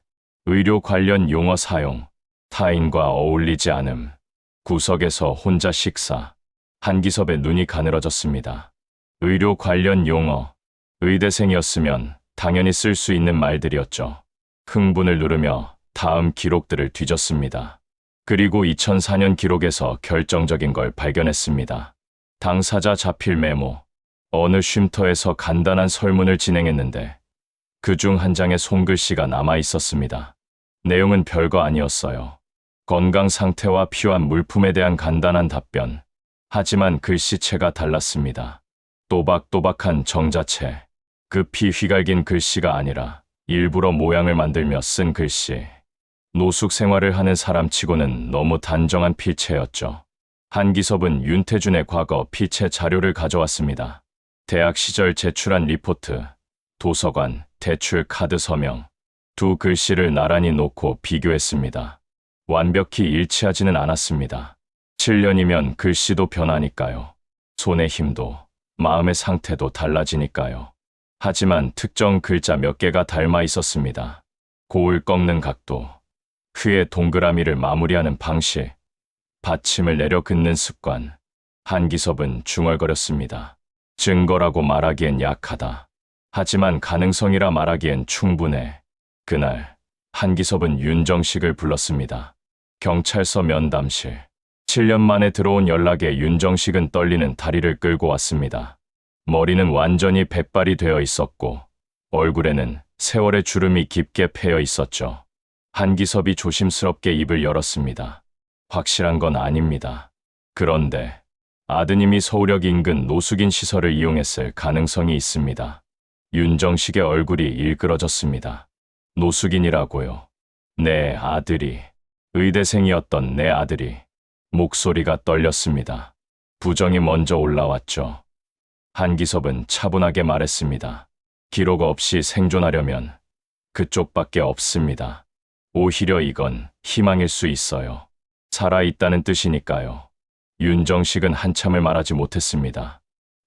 의료 관련 용어 사용, 타인과 어울리지 않음, 구석에서 혼자 식사. 한기섭의 눈이 가늘어졌습니다. 의료 관련 용어, 의대생이었으면 당연히 쓸 수 있는 말들이었죠. 흥분을 누르며 다음 기록들을 뒤졌습니다. 그리고 2004년 기록에서 결정적인 걸 발견했습니다. 당사자 자필 메모, 어느 쉼터에서 간단한 설문을 진행했는데 그중 한 장에 손글씨가 남아 있었습니다. 내용은 별거 아니었어요. 건강 상태와 필요한 물품에 대한 간단한 답변. 하지만 글씨체가 달랐습니다. 또박또박한 정자체. 급히 휘갈긴 글씨가 아니라 일부러 모양을 만들며 쓴 글씨. 노숙 생활을 하는 사람치고는 너무 단정한 필체였죠. 한기섭은 윤태준의 과거 필체 자료를 가져왔습니다. 대학 시절 제출한 리포트, 도서관, 대출 카드 서명. 두 글씨를 나란히 놓고 비교했습니다. 완벽히 일치하지는 않았습니다. 7년이면 글씨도 변하니까요. 손의 힘도, 마음의 상태도 달라지니까요. 하지만 특정 글자 몇 개가 닮아 있었습니다. 고을 꺾는 각도, 흐의 동그라미를 마무리하는 방식, 받침을 내려 긋는 습관. 한기섭은 중얼거렸습니다. 증거라고 말하기엔 약하다. 하지만 가능성이라 말하기엔 충분해. 그날 한기섭은 윤정식을 불렀습니다. 경찰서 면담실. 7년 만에 들어온 연락에 윤정식은 떨리는 다리를 끌고 왔습니다. 머리는 완전히 백발이 되어 있었고 얼굴에는 세월의 주름이 깊게 패여 있었죠. 한기섭이 조심스럽게 입을 열었습니다. 확실한 건 아닙니다. 그런데 아드님이 서울역 인근 노숙인 시설을 이용했을 가능성이 있습니다. 윤정식의 얼굴이 일그러졌습니다. 노숙인이라고요. 내 아들이, 의대생이었던 내 아들이. 목소리가 떨렸습니다. 부정이 먼저 올라왔죠. 한기섭은 차분하게 말했습니다. 기록 없이 생존하려면 그쪽밖에 없습니다. 오히려 이건 희망일 수 있어요. 살아있다는 뜻이니까요. 윤정식은 한참을 말하지 못했습니다.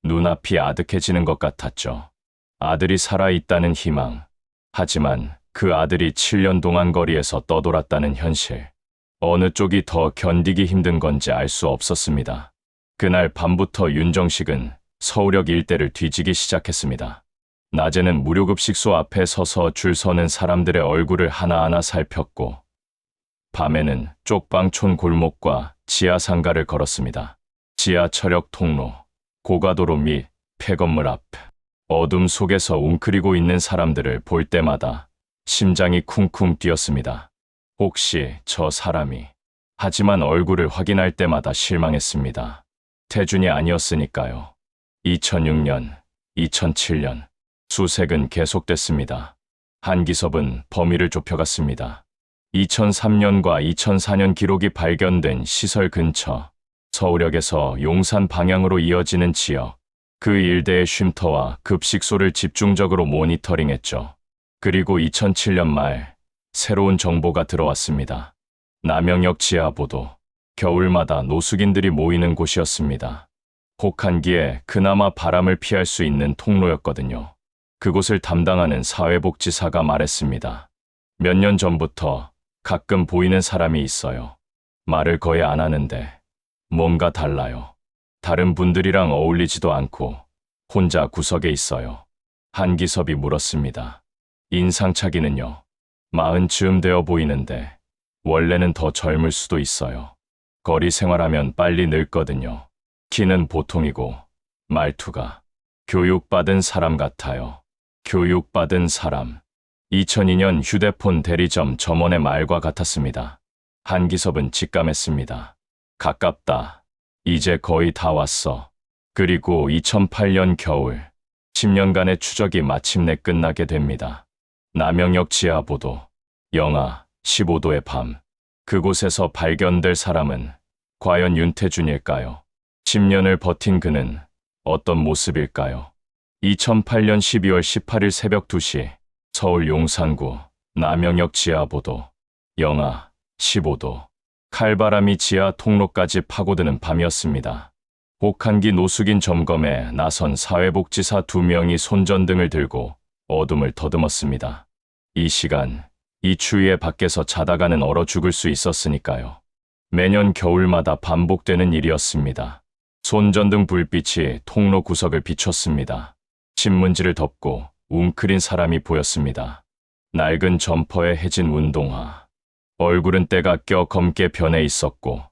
눈앞이 아득해지는 것 같았죠. 아들이 살아있다는 희망. 하지만 그 아들이 7년 동안 거리에서 떠돌았다는 현실. 어느 쪽이 더 견디기 힘든 건지 알 수 없었습니다. 그날 밤부터 윤정식은 서울역 일대를 뒤지기 시작했습니다. 낮에는 무료급식소 앞에 서서 줄 서는 사람들의 얼굴을 하나하나 살폈고 밤에는 쪽방촌 골목과 지하상가를 걸었습니다. 지하철역 통로, 고가도로 및 폐건물 앞. 어둠 속에서 웅크리고 있는 사람들을 볼 때마다 심장이 쿵쿵 뛰었습니다. 혹시 저 사람이. 하지만 얼굴을 확인할 때마다 실망했습니다. 태준이 아니었으니까요. 2006년, 2007년. 수색은 계속됐습니다. 한기섭은 범위를 좁혀갔습니다. 2003년과 2004년 기록이 발견된 시설 근처, 서울역에서 용산 방향으로 이어지는 지역, 그 일대의 쉼터와 급식소를 집중적으로 모니터링했죠. 그리고 2007년 말 새로운 정보가 들어왔습니다. 남영역 지하보도. 겨울마다 노숙인들이 모이는 곳이었습니다. 혹한기에 그나마 바람을 피할 수 있는 통로였거든요. 그곳을 담당하는 사회복지사가 말했습니다. 몇 년 전부터 가끔 보이는 사람이 있어요. 말을 거의 안 하는데 뭔가 달라요. 다른 분들이랑 어울리지도 않고 혼자 구석에 있어요. 한기섭이 물었습니다. 인상착의는요? 40쯤 되어 보이는데 원래는 더 젊을 수도 있어요. 거리 생활하면 빨리 늙거든요. 키는 보통이고 말투가. 교육받은 사람 같아요. 교육받은 사람. 2002년 휴대폰 대리점 점원의 말과 같았습니다. 한기섭은 직감했습니다. 가깝다. 이제 거의 다 왔어. 그리고 2008년 겨울, 10년간의 추적이 마침내 끝나게 됩니다. 남영역 지하보도, 영하 15도의 밤. 그곳에서 발견될 사람은 과연 윤태준일까요? 10년을 버틴 그는 어떤 모습일까요? 2008년 12월 18일 새벽 2시, 서울 용산구, 남영역 지하보도, 영하 15도. 칼바람이 지하 통로까지 파고드는 밤이었습니다. 혹한기 노숙인 점검에 나선 사회복지사 2명이 손전등을 들고 어둠을 더듬었습니다. 이 시간, 이 추위에 밖에서 자다가는 얼어 죽을 수 있었으니까요. 매년 겨울마다 반복되는 일이었습니다. 손전등 불빛이 통로 구석을 비췄습니다. 신문지를 덮고 웅크린 사람이 보였습니다. 낡은 점퍼에 해진 운동화. 얼굴은 때가 껴 검게 변해 있었고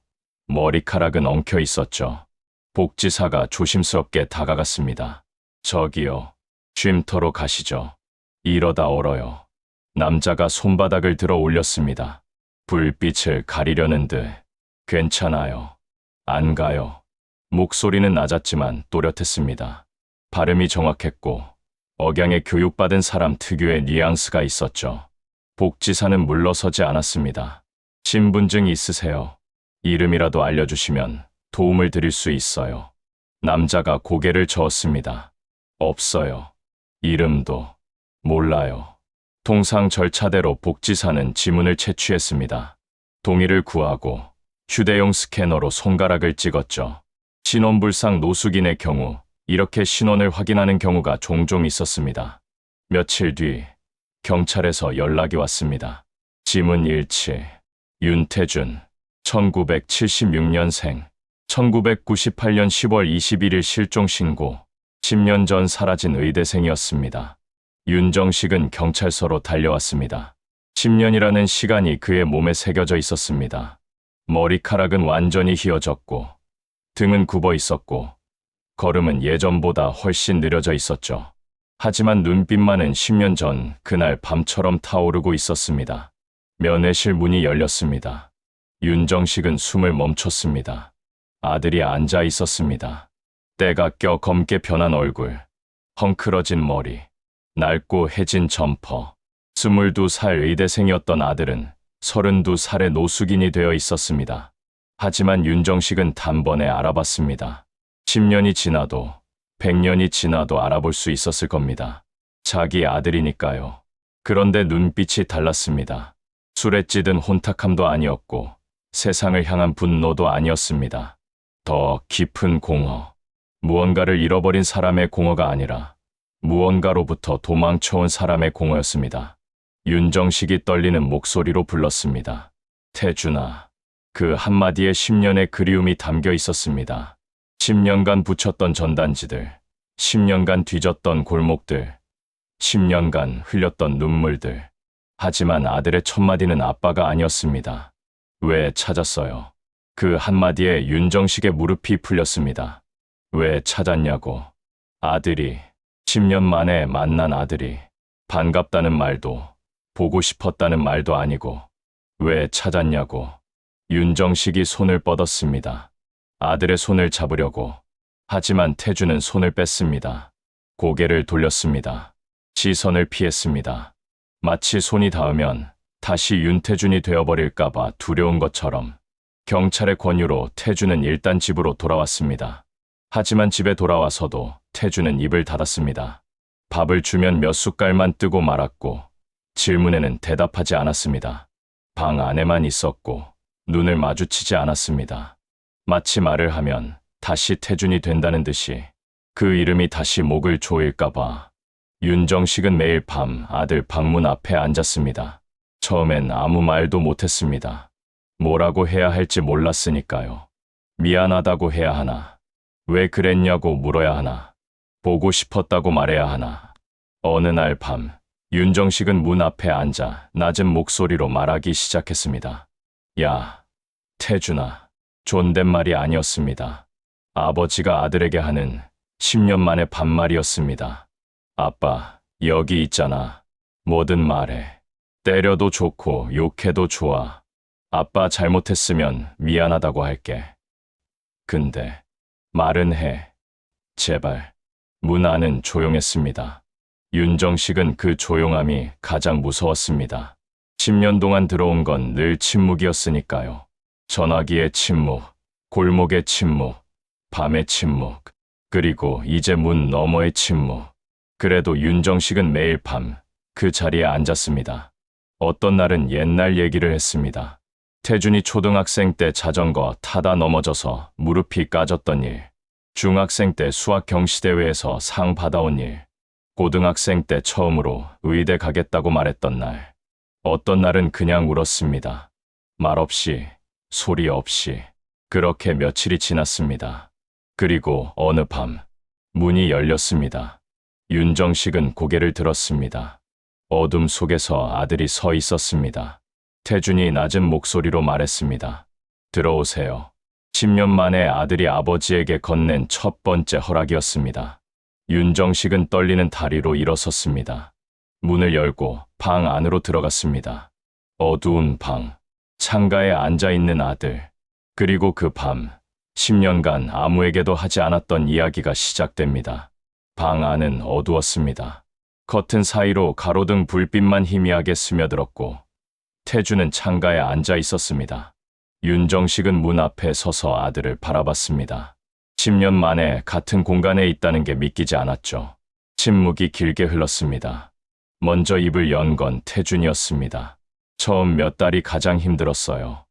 머리카락은 엉켜 있었죠. 복지사가 조심스럽게 다가갔습니다. 저기요, 쉼터로 가시죠. 이러다 얼어요. 남자가 손바닥을 들어 올렸습니다. 불빛을 가리려는 듯. 괜찮아요. 안 가요. 목소리는 낮았지만 또렷했습니다. 발음이 정확했고 억양에 교육받은 사람 특유의 뉘앙스가 있었죠. 복지사는 물러서지 않았습니다. 신분증 있으세요? 이름이라도 알려주시면 도움을 드릴 수 있어요. 남자가 고개를 저었습니다. 없어요. 이름도 몰라요. 통상 절차대로 복지사는 지문을 채취했습니다. 동의를 구하고 휴대용 스캐너로 손가락을 찍었죠. 신원불상 노숙인의 경우 이렇게 신원을 확인하는 경우가 종종 있었습니다. 며칠 뒤 경찰에서 연락이 왔습니다. 지문 일치. 윤태준, 1976년생, 1998년 10월 21일 실종 신고, 10년 전 사라진 의대생이었습니다. 윤정식은 경찰서로 달려왔습니다. 10년이라는 시간이 그의 몸에 새겨져 있었습니다. 머리카락은 완전히 휘어졌고, 등은 굽어 있었고, 걸음은 예전보다 훨씬 느려져 있었죠. 하지만 눈빛만은 10년 전 그날 밤처럼 타오르고 있었습니다. 면회실 문이 열렸습니다. 윤정식은 숨을 멈췄습니다. 아들이 앉아 있었습니다. 때가 껴 검게 변한 얼굴, 헝클어진 머리, 낡고 해진 점퍼. 22살 의대생이었던 아들은 32살의 노숙인이 되어 있었습니다. 하지만 윤정식은 단번에 알아봤습니다. 10년이 지나도 100년이 지나도 알아볼 수 있었을 겁니다. 자기 아들이니까요. 그런데 눈빛이 달랐습니다. 술에 찌든 혼탁함도 아니었고 세상을 향한 분노도 아니었습니다. 더 깊은 공허. 무언가를 잃어버린 사람의 공허가 아니라 무언가로부터 도망쳐온 사람의 공허였습니다. 윤정식이 떨리는 목소리로 불렀습니다. 태준아. 그 한마디에 10년의 그리움이 담겨 있었습니다. 10년간 붙였던 전단지들, 10년간 뒤졌던 골목들, 10년간 흘렸던 눈물들. 하지만 아들의 첫마디는 아빠가 아니었습니다. 왜 찾았어요? 그 한마디에 윤정식의 무릎이 풀렸습니다. 왜 찾았냐고. 아들이, 10년 만에 만난 아들이, 반갑다는 말도, 보고 싶었다는 말도 아니고, 왜 찾았냐고. 윤정식이 손을 뻗었습니다. 아들의 손을 잡으려고. 하지만 태준은 손을 뺐습니다. 고개를 돌렸습니다. 시선을 피했습니다. 마치 손이 닿으면 다시 윤태준이 되어버릴까봐 두려운 것처럼. 경찰의 권유로 태준은 일단 집으로 돌아왔습니다. 하지만 집에 돌아와서도 태준은 입을 닫았습니다. 밥을 주면 몇 숟갈만 뜨고 말았고 질문에는 대답하지 않았습니다. 방 안에만 있었고 눈을 마주치지 않았습니다. 마치 말을 하면 다시 태준이 된다는 듯이 그 이름이 다시 목을 조일까봐. 윤정식은 매일 밤 아들 방문 앞에 앉았습니다. 처음엔 아무 말도 못했습니다. 뭐라고 해야 할지 몰랐으니까요. 미안하다고 해야 하나? 왜 그랬냐고 물어야 하나? 보고 싶었다고 말해야 하나? 어느 날 밤, 윤정식은 문 앞에 앉아 낮은 목소리로 말하기 시작했습니다. 야, 태준아. 존댓말이 아니었습니다. 아버지가 아들에게 하는 10년 만에 반말이었습니다. 아빠, 여기 있잖아. 뭐든 말해. 때려도 좋고 욕해도 좋아. 아빠 잘못했으면 미안하다고 할게. 근데 말은 해. 제발. 문 안은 조용했습니다. 윤정식은 그 조용함이 가장 무서웠습니다. 10년 동안 들어온 건 늘 침묵이었으니까요. 전화기의 침묵, 골목의 침묵, 밤의 침묵, 그리고 이제 문 너머의 침묵. 그래도 윤정식은 매일 밤 그 자리에 앉았습니다. 어떤 날은 옛날 얘기를 했습니다. 태준이 초등학생 때 자전거 타다 넘어져서 무릎이 까졌던 일, 중학생 때 수학 경시대회에서 상 받아온 일, 고등학생 때 처음으로 의대 가겠다고 말했던 날. 어떤 날은 그냥 울었습니다. 말 없이, 소리 없이. 그렇게 며칠이 지났습니다. 그리고 어느 밤 문이 열렸습니다. 윤정식은 고개를 들었습니다. 어둠 속에서 아들이 서 있었습니다. 태준이 낮은 목소리로 말했습니다. 들어오세요. 10년 만에 아들이 아버지에게 건넨 첫 번째 허락이었습니다. 윤정식은 떨리는 다리로 일어섰습니다. 문을 열고 방 안으로 들어갔습니다. 어두운 방, 창가에 앉아있는 아들, 그리고 그 밤, 10년간 아무에게도 하지 않았던 이야기가 시작됩니다. 방 안은 어두웠습니다. 커튼 사이로 가로등 불빛만 희미하게 스며들었고 태준은 창가에 앉아 있었습니다. 윤정식은 문 앞에 서서 아들을 바라봤습니다. 10년 만에 같은 공간에 있다는 게 믿기지 않았죠. 침묵이 길게 흘렀습니다. 먼저 입을 연 건 태준이었습니다. 처음 몇 달이 가장 힘들었어요.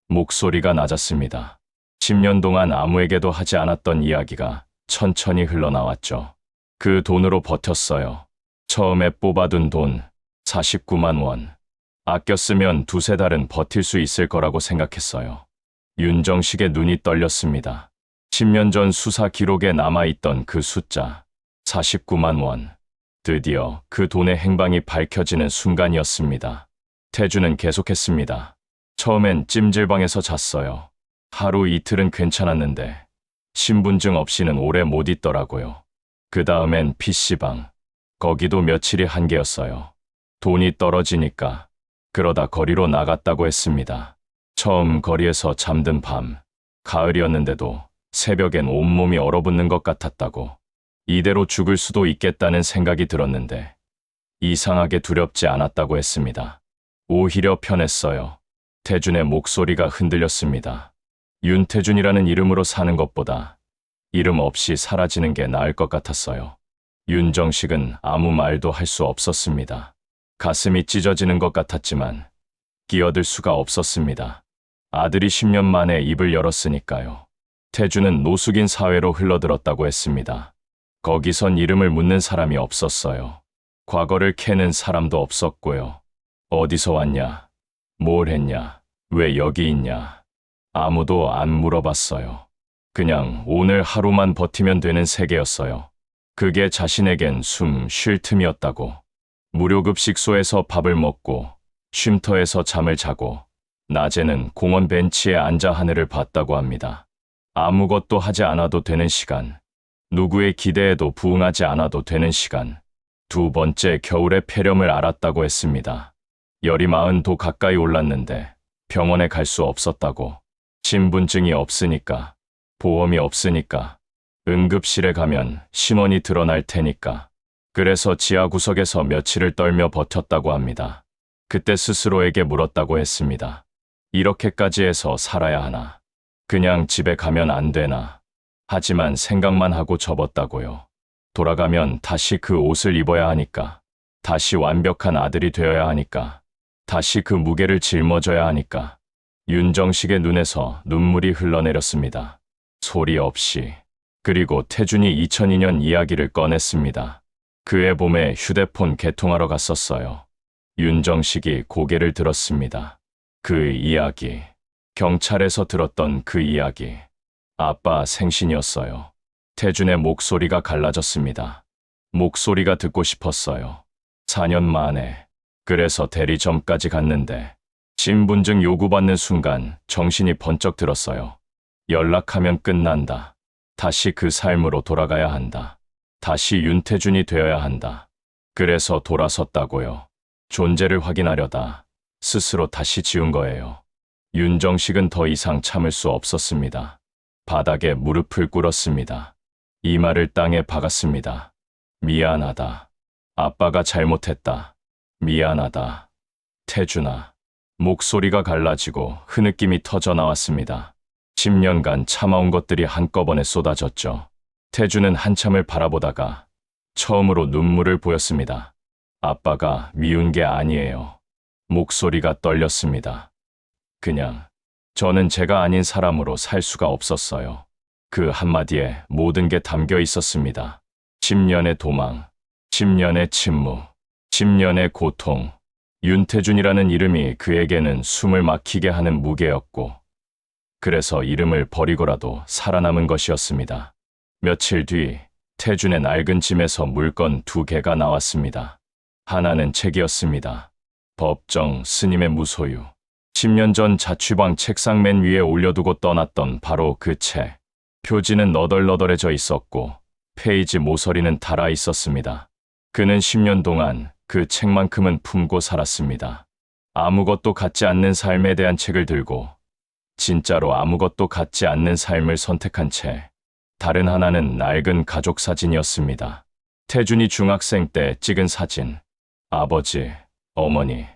목소리가 낮았습니다. 10년 동안 아무에게도 하지 않았던 이야기가 천천히 흘러나왔죠. 그 돈으로 버텼어요. 처음에 뽑아둔 돈 49만 원. 아껴 쓰면 두세 달은 버틸 수 있을 거라고 생각했어요. 윤정식의 눈이 떨렸습니다. 10년 전 수사 기록에 남아있던 그 숫자 49만 원. 드디어 그 돈의 행방이 밝혀지는 순간이었습니다. 태준은 계속했습니다. 처음엔 찜질방에서 잤어요. 하루 이틀은 괜찮았는데 신분증 없이는 오래 못 있더라고요. 그 다음엔 PC방. 거기도 며칠이 한계였어요. 돈이 떨어지니까. 그러다 거리로 나갔다고 했습니다. 처음 거리에서 잠든 밤. 가을이었는데도 새벽엔 온몸이 얼어붙는 것 같았다고. 이대로 죽을 수도 있겠다는 생각이 들었는데 이상하게 두렵지 않았다고 했습니다. 오히려 편했어요. 태준의 목소리가 흔들렸습니다. 윤태준이라는 이름으로 사는 것보다 이름 없이 사라지는 게 나을 것 같았어요. 윤정식은 아무 말도 할 수 없었습니다. 가슴이 찢어지는 것 같았지만 끼어들 수가 없었습니다. 아들이 10년 만에 입을 열었으니까요. 태준은 노숙인 사회로 흘러들었다고 했습니다. 거기선 이름을 묻는 사람이 없었어요. 과거를 캐는 사람도 없었고요. 어디서 왔냐? 뭘 했냐? 왜 여기 있냐? 아무도 안 물어봤어요. 그냥 오늘 하루만 버티면 되는 세계였어요. 그게 자신에겐 숨 쉴 틈이었다고. 무료급식소에서 밥을 먹고 쉼터에서 잠을 자고 낮에는 공원 벤치에 앉아 하늘을 봤다고 합니다. 아무것도 하지 않아도 되는 시간. 누구의 기대에도 부응하지 않아도 되는 시간. 두 번째 겨울의 폐렴을 앓았다고 했습니다. 열이 40도 가까이 올랐는데 병원에 갈 수 없었다고. 신분증이 없으니까, 보험이 없으니까, 응급실에 가면 신원이 드러날 테니까. 그래서 지하 구석에서 며칠을 떨며 버텼다고 합니다. 그때 스스로에게 물었다고 했습니다. 이렇게까지 해서 살아야 하나? 그냥 집에 가면 안 되나? 하지만 생각만 하고 접었다고요. 돌아가면 다시 그 옷을 입어야 하니까. 다시 완벽한 아들이 되어야 하니까. 다시 그 무게를 짊어져야 하니까. 윤정식의 눈에서 눈물이 흘러내렸습니다. 소리 없이. 그리고 태준이 2002년 이야기를 꺼냈습니다. 그해 봄에 휴대폰 개통하러 갔었어요. 윤정식이 고개를 들었습니다. 그 이야기. 경찰에서 들었던 그 이야기. 아빠 생신이었어요. 태준의 목소리가 갈라졌습니다. 목소리가 듣고 싶었어요. 4년 만에. 그래서 대리점까지 갔는데 신분증 요구받는 순간 정신이 번쩍 들었어요. 연락하면 끝난다. 다시 그 삶으로 돌아가야 한다. 다시 윤태준이 되어야 한다. 그래서 돌아섰다고요. 존재를 확인하려다 스스로 다시 지운 거예요. 윤정식은 더 이상 참을 수 없었습니다. 바닥에 무릎을 꿇었습니다. 이마를 땅에 박았습니다. 미안하다. 아빠가 잘못했다. 미안하다. 태준아. 목소리가 갈라지고 흐느낌이 터져 나왔습니다. 10년간 참아온 것들이 한꺼번에 쏟아졌죠. 태준은 한참을 바라보다가 처음으로 눈물을 보였습니다. 아빠가 미운 게 아니에요. 목소리가 떨렸습니다. 그냥 저는 제가 아닌 사람으로 살 수가 없었어요. 그 한마디에 모든 게 담겨 있었습니다. 10년의 도망, 10년의 침묵, 10년의 고통. 윤태준이라는 이름이 그에게는 숨을 막히게 하는 무게였고, 그래서 이름을 버리고라도 살아남은 것이었습니다. 며칠 뒤 태준의 낡은 짐에서 물건 2개가 나왔습니다. 하나는 책이었습니다. 법정 스님의 무소유. 10년 전 자취방 책상 맨 위에 올려두고 떠났던 바로 그 책. 표지는 너덜너덜해져 있었고 페이지 모서리는 닳아 있었습니다. 그는 10년 동안 그 책만큼은 품고 살았습니다. 아무것도 갖지 않는 삶에 대한 책을 들고 진짜로 아무것도 갖지 않는 삶을 선택한 채 다른 하나는 낡은 가족 사진이었습니다. 태준이 중학생 때 찍은 사진. 아버지, 어머니,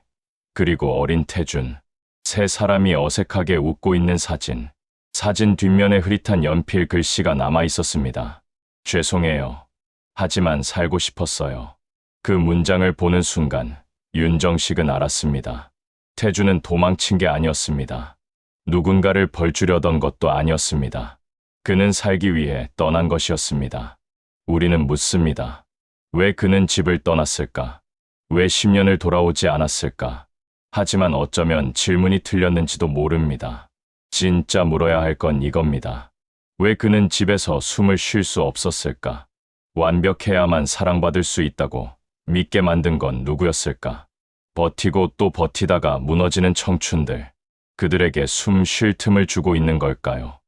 그리고 어린 태준. 세 사람이 어색하게 웃고 있는 사진. 사진 뒷면에 흐릿한 연필 글씨가 남아 있었습니다. 죄송해요. 하지만 살고 싶었어요. 그 문장을 보는 순간 윤정식은 알았습니다. 태준은 도망친 게 아니었습니다. 누군가를 벌주려던 것도 아니었습니다. 그는 살기 위해 떠난 것이었습니다. 우리는 묻습니다. 왜 그는 집을 떠났을까? 왜 10년을 돌아오지 않았을까? 하지만 어쩌면 질문이 틀렸는지도 모릅니다. 진짜 물어야 할 건 이겁니다. 왜 그는 집에서 숨을 쉴 수 없었을까? 완벽해야만 사랑받을 수 있다고 믿게 만든 건 누구였을까? 버티고 또 버티다가 무너지는 청춘들. 그들에게 숨 쉴 틈을 주고 있는 걸까요?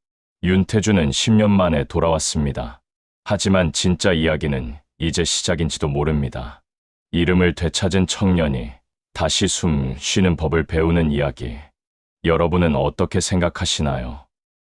윤태준은 10년 만에 돌아왔습니다. 하지만 진짜 이야기는 이제 시작인지도 모릅니다. 이름을 되찾은 청년이 다시 숨 쉬는 법을 배우는 이야기. 여러분은 어떻게 생각하시나요?